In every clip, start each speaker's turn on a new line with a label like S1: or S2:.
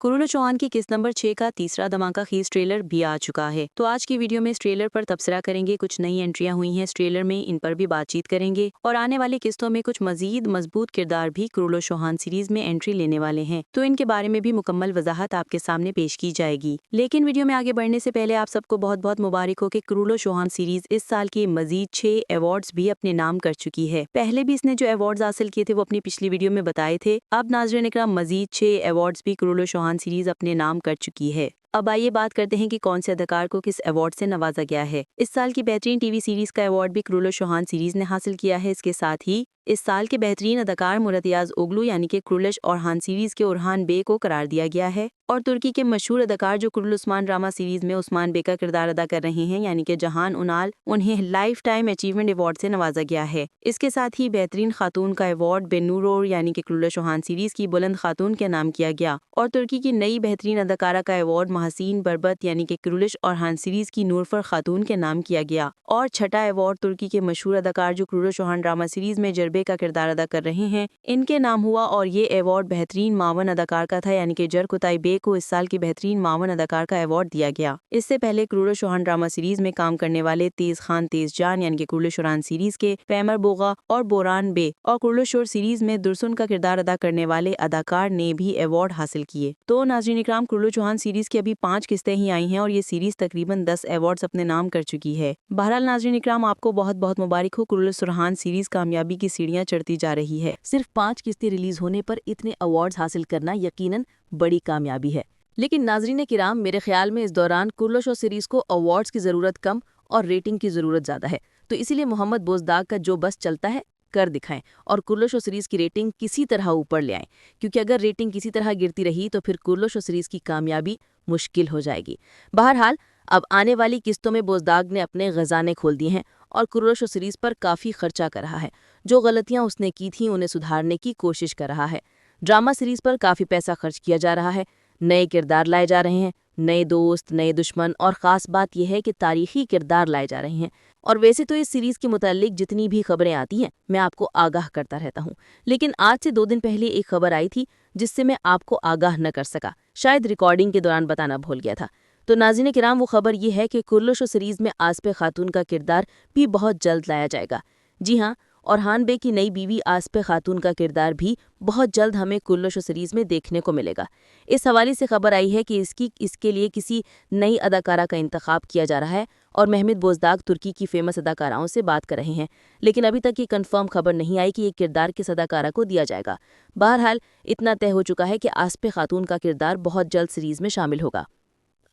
S1: कुरुलो चौहान की किस्त नंबर 6 का तीसरा धमाका खीज ट्रेलर भी आ चुका है। तो आज की वीडियो में इस ट्रेलर पर तबसरा करेंगे, कुछ नई एंट्रियां हुई हैं इस ट्रेलर में, इन पर भी बातचीत करेंगे और आने वाली किस्तों में कुछ मजीद मजबूत किरदार भी कुरुलो चौहान सीरीज में एंट्री लेने वाले हैं। तो इनके बारे में भी मुकम्मल वजाहत आपके सामने पेश की जाएगी। लेकिन वीडियो में आगे बढ़ने से पहले आप सबको बहुत बहुत मुबारक हो कि कुरुलो चौहान सीरीज इस साल के मजीद 6 अवार्ड्स भी अपने नाम कर चुकी है। पहले भी इसने जो अवार्ड्स हासिल किए थे वो अपनी पिछली वीडियो में बताए थे। अब नाज़रीन इकराम मजीद 6 अवार्ड्स भी कुरुलो चौहान सीरीज अपने नाम कर चुकी है। अब आइए बात करते हैं कि कौन से अदाकार को किस अवार्ड से नवाजा गया है। इस साल की बेहतरीन टीवी सीरीज का अवार्ड भी कुरुलो चौहान सीरीज ने हासिल किया है। इसके साथ ही इस साल के बेहतरीन अदाकार मुरतियाज ओगलू यानी कि कुरुलश औरहान सीरीज के ओरहान बे को करार दिया गया है। और तुर्की के मशहूर अदाकार जो कुरुल उस्मान ड्रामा सीरीज में उस्मान बे का किरदार अदा कर रहे हैं यानी कि जहान उनाल, उन्हें लाइफ टाइम अचीवमेंट अवार्ड से नवाजा गया है। इसके साथ ही बेहतरीन खातून का अवार्ड बेनूरोर यानी कि कुरुल चौहान सीरीज की बुलंद खातून के नाम किया गया। और तुर्की की नई बेहतरीन अदाकारा का अवार्ड महसीन बरबत यानी कि कुरुलश औरहान सीरीज की नूरफर खातून के नाम किया गया। और छठा अवार्ड तुर्की के मशहूर अदाकार जो कुरुल चौहान ड्रामा सीरीज में जरबे का किरदार अदा कर रहे हैं, इनके नाम हुआ। और ये अवार्ड बेहतरीन मावन अदाकार का था यानी कि जरकुताई बे को इस साल की बेहतरीन मावन अदाकार का अवार्ड दिया गया। इससे पहले कुरुल चौहान ड्रामा सीरीज में काम करने वाले तेज खान तेज जान यानी कि कुरुल शोरान सीरीज के पैमर बोगा और बोरान बे और कुरुल शोर सीरीज में दुरसुन का किरदार अदा करने वाले अदाकार ने भी अवार्ड हासिल किए। तो नाज़रीन इकराम, कुरुल चौहान सीरीज की अभी 5 किस्तें ही आई हैं और ये सीरीज तकरीबन 10 अवार्ड्स अपने नाम कर चुकी है। बहरहाल नाज़रीन इकराम, आपको बहुत बहुत मुबारक हो, कुरुल चौहान सीरीज कामयाबी की सीढ़ियां चढ़ती जा रही है।
S2: सिर्फ 5 किस्तें रिलीज होने पर इतने अवार्ड्स हासिल करना यकीनन बड़ी कामयाबी है। लेकिन नाजरीन किराम, मेरे ख्याल में इस दौरान कुरुल शो सीरीज को अवार्ड्स की जरूरत कम और रेटिंग की जरूरत ज्यादा है। तो इसीलिए मोहम्मद बोजदाग का जो बस चलता है कर दिखाएं और कुरुल शो सीरीज की रेटिंग किसी तरह ऊपर ले आएं, क्योंकि अगर रेटिंग किसी तरह गिरती रही तो फिर कुरुल शो सीरीज की कामयाबी मुश्किल हो जाएगी। बहरहाल अब आने वाली किस्तों में बोजदाग ने अपने खजाने खोल दिए हैं और कुरुल शो सीरीज पर काफी खर्चा कर रहा है। जो गलतियां उसने की थी उन्हें सुधारने की कोशिश कर रहा है। ड्रामा सीरीज पर काफी पैसा खर्च किया जा रहा है, नए किरदार लाए जा रहे हैं, नए दोस्त, नए दुश्मन, और खास बात यह है कि तारीखी किरदार लाए जा रहे हैं। और वैसे तो इस सीरीज के मुतालिक जितनी भी खबरें आती हैं मैं आपको आगाह करता रहता हूँ, लेकिन आज से 2 दिन पहले एक खबर आई थी जिससे मैं आपको आगाह न कर सका, शायद रिकॉर्डिंग के दौरान बताना भूल गया था। तो नाज़रीन किराम, वो खबर ये है कि कुरुल शो सीरीज में आसपे खातून का किरदार भी बहुत जल्द लाया जाएगा। जी हाँ, औरहान बे की नई बीवी आसपे खातून का किरदार भी बहुत जल्द हमें कुरुल शो सीरीज में देखने को मिलेगा। इस हवाले से खबर आई है कि इसके लिए किसी नई अदाकारा का इंतखाब किया जा रहा है और महमूद बोजदाग तुर्की की फेमस अदाकाराओं से बात कर रहे हैं, लेकिन अभी तक ये कंफर्म खबर नहीं आई कि ये किरदार किस अदाकारा को दिया जाएगा। बहरहाल इतना तय हो चुका है कि आसपे खातून का किरदार बहुत जल्द सीरीज में शामिल होगा।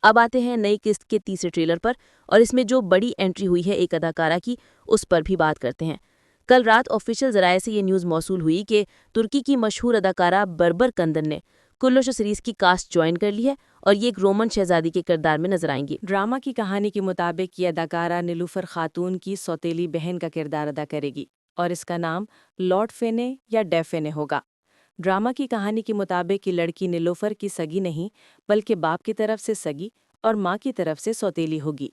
S2: अब आते हैं नई किस्त के तीसरे ट्रेलर पर, और इसमें जो बड़ी एंट्री हुई है एक अदाकारा की, उस पर भी बात करते हैं। कल रात ऑफिशियल जराये से ये न्यूज़ मौसूल हुई कि तुर्की की मशहूर अदाकारा बर्बर कंदन ने कुरुल शो सीरीज की कास्ट ज्वाइन कर ली है और ये एक रोमन शहजादी के किरदार में नजर आएंगी।
S1: ड्रामा की कहानी के मुताबिक ये अदाकारा नीलूफर खातून की सौतेली बहन का किरदार अदा करेगी और इसका नाम लॉर्ड फेने या डेफेने होगा। ड्रामा की कहानी के मुताबिक ये लड़की नीलूफर की सगी नहीं बल्कि बाप की तरफ से सगी और माँ की तरफ से सौतेली होगी।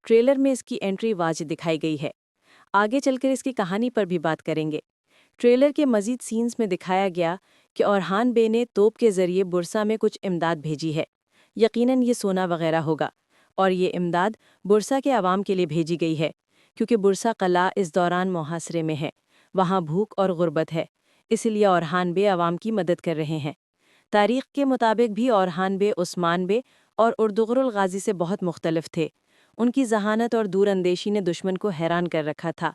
S1: ट्रेलर में इसकी एंट्री वाज़ेह दिखाई गई है। आगे चलकर इसकी कहानी पर भी बात करेंगे। ट्रेलर के मजीद सीन्स में दिखाया गया कि औरहान बे ने तोप के जरिए बुरसा में कुछ इमदाद भेजी है। यकीनन ये सोना वगैरह होगा और ये इमदाद बुरसा के अवाम के लिए भेजी गई है, क्योंकि बुरसा कला इस दौरान मुहासरे में है, वहाँ भूख और गुर्बत है, इसलिए औरहान बे अवाम की मदद कर रहे हैं। तारीख के मुताबिक भी औरहान बे उस्मान बे और उर्दुगरुल गाजी से बहुत मुख्तलिफ थे। उनकी जहानत और दूर अंदेशी ने दुश्मन को हैरान कर रखा था।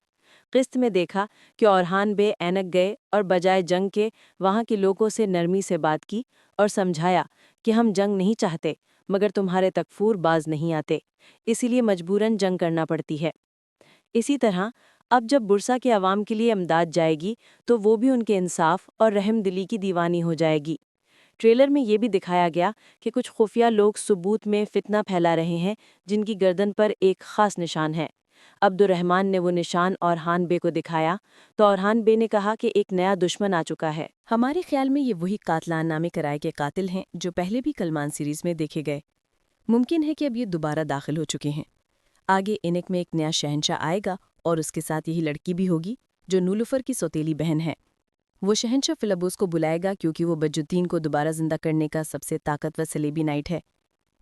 S1: किस्त में देखा कि औरहान बे ऐनक गए और बजाय जंग के वहाँ के लोगों से नरमी से बात की और समझाया कि हम जंग नहीं चाहते, मगर तुम्हारे तकफूर बाज नहीं आते, इसीलिए मजबूरन जंग करना पड़ती है। इसी तरह अब जब बुरसा के अवाम के लिए इमदाद जाएगी तो वो भी उनके इंसाफ और रहम दिली की दीवानी हो जाएगी। ट्रेलर में ये भी दिखाया गया कि कुछ खुफिया लोग सबूत में फितना फैला रहे हैं जिनकी गर्दन पर एक खास निशान है। अब्दुर्रहमान ने वो निशान औरहान बे को दिखाया तो औरहान बे ने कहा कि एक नया दुश्मन आ चुका है।
S2: हमारे ख्याल में ये वही कातलान नामे कराए के कातिल हैं जो पहले भी कलमान सीरीज में देखे गए। मुमकिन है कि अब ये दोबारा दाखिल हो चुके हैं। आगे इनक में एक नया शहंशाह आएगा और उसके साथ यही लड़की भी होगी जो नीलूफर की सौतेली बहन है। وہ شہنشاہ فلبوس کو بلائے گا کیونکہ وہ بجودین کو دوبارہ زندہ کرنے کا سب سے طاقتور سلیبی نائٹ ہے۔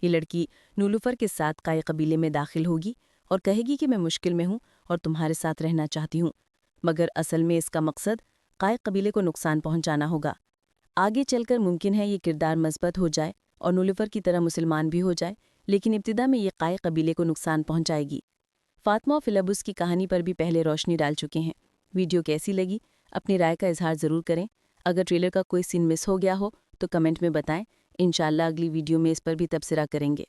S2: یہ لڑکی نیلوفر کے ساتھ قائے قبیلے میں داخل ہوگی اور کہے گی کہ میں مشکل میں ہوں اور تمہارے ساتھ رہنا چاہتی ہوں، مگر اصل میں اس کا مقصد قائے قبیلے کو نقصان پہنچانا ہوگا۔ آگے چل کر ممکن ہے یہ کردار مثبت ہو جائے اور نیلوفر کی طرح مسلمان بھی ہو جائے، لیکن ابتدا میں یہ قائے قبیلے کو نقصان پہنچائے گی۔ فاطمہ و فلبوس کی کہانی پر بھی پہلے روشنی ڈال چکے ہیں۔ ویڈیو کیسی لگی؟ اپنی رائے کا اظہار ضرور کریں۔ اگر ٹریلر کا کوئی سین مس ہو گیا ہو تو کمنٹ میں بتائیں، انشاءاللہ اگلی ویڈیو میں اس پر بھی تبصرہ کریں گے۔